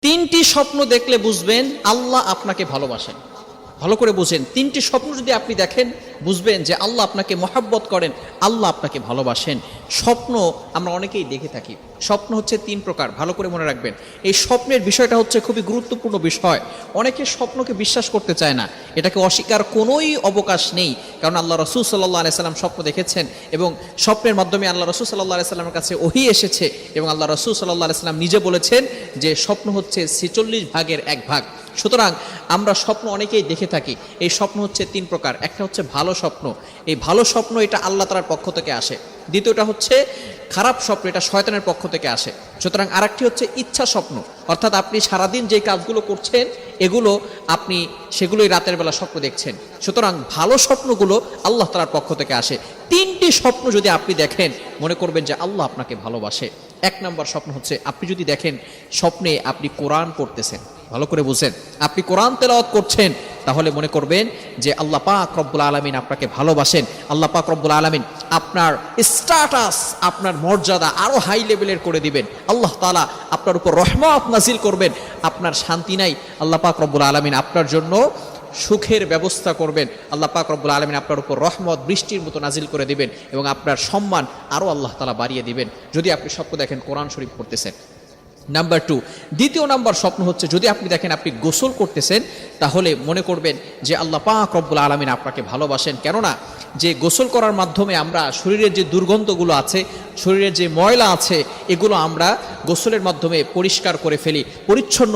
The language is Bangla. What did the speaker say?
তিনটি স্বপ্ন দেখলে বুঝবেন আল্লাহ আপনাকে ভালোবাসেন। ভালো করে বুঝেন, তিনটি স্বপ্ন যদি আপনি দেখেন বুঝবেন যে আল্লাহ আপনাকে মহাব্বত করেন, আল্লাহ আপনাকে ভালোবাসেন। স্বপ্ন আমরা অনেকেই দেখে থাকি। স্বপ্ন হচ্ছে তিন প্রকার, ভালো করে মনে রাখবেন। এই স্বপ্নের বিষয়টা হচ্ছে খুবই গুরুত্বপূর্ণ বিষয়। অনেকে স্বপ্নকে বিশ্বাস করতে চায় না, এটাকে অস্বীকার কোনোই অবকাশ নেই। কারণ আল্লাহ রসুল সাল্লাল্লাহু আলাইহি সাল্লাম স্বপ্ন দেখেছেন এবং স্বপ্নের মাধ্যমে আল্লাহ রসুল সাল্লাল্লাহু আলাইহি সাল্লামের কাছে ওহী এসেছে এবং আল্লাহ রসুল সাল্লাল্লাহু আলাইহি সাল্লাম নিজে বলেছেন যে স্বপ্ন হচ্ছে 46 ভাগের এক ভাগ। সুতরাং আমরা স্বপ্ন অনেকেই দেখে থাকি। এই স্বপ্ন হচ্ছে তিন প্রকার। একটা হচ্ছে ভালো স্বপ্ন, এই ভালো স্বপ্ন এটা আল্লাহ তাআলার পক্ষ থেকে আসে। দ্বিতীয়টা হচ্ছে খারাপ স্বপ্ন, এটা শয়তানের পক্ষ থেকে আসে। সুতরাং আরেকটি হচ্ছে ইচ্ছা স্বপ্ন, অর্থাৎ আপনি সারাদিন যে কাজগুলো করছেন এগুলো আপনি সেগুলোই রাতের বেলা স্বপ্ন দেখছেন। সুতরাং ভালো স্বপ্নগুলো আল্লাহ তাআলার পক্ষ থেকে আসে। তিনটি স্বপ্ন যদি আপনি দেখেন মনে করবেন যে আল্লাহ আপনাকে ভালোবাসে। এক নম্বর স্বপ্ন হচ্ছে আপনি যদি দেখেন স্বপ্নে আপনি কোরআন পড়তেছেন, ভালো করে বুঝেন, আপনি কোরআন তেলাওয়াত করছেন, তাহলে মনে করবেন যে আল্লাহ পাক রব্বুল আলামিন আপনাকে ভালোবাসেন। আল্লাহ পাক রব্বুল আলামিন আপনার স্ট্যাটাস, আপনার মর্যাদা আরো হাই লেভেলের করে দিবেন। আল্লাহ তাআলা আপনার উপর রহমত নাজিল করবেন। আপনার শান্তি নাই, আল্লাহ পাক রব্বুল আলামিন আপনার জন্য সুখের ব্যবস্থা করবেন। আল্লাহ পাক রব্বুল আলামিন আপনার উপর রহমত বৃষ্টির মতো নাজিল করে দিবেন এবং আপনার সম্মান আরো আল্লাহ তাআলা বাড়িয়ে দিবেন যদি আপনি স্বপ্ন দেখেন কোরআন শরীফ পড়তেছেন। নাম্বার 2, দ্বিতীয় নাম্বার স্বপ্ন হচ্ছে যদি আপনি দেখেন আপনি গোসল করতেছেন, তাহলে মনে করবেন যে আল্লাহ পাক রব্বুল আলামিন আপনাকে ভালোবাসেন। কেননা যে গোসল করার মাধ্যমে আমরা শরীরের যে দুর্গন্ধগুলো আছে, শরীরের যে ময়লা আছে, এগুলো আমরা গোসলের মাধ্যমে পরিষ্কার করে ফেলি, পরিচ্ছন্ন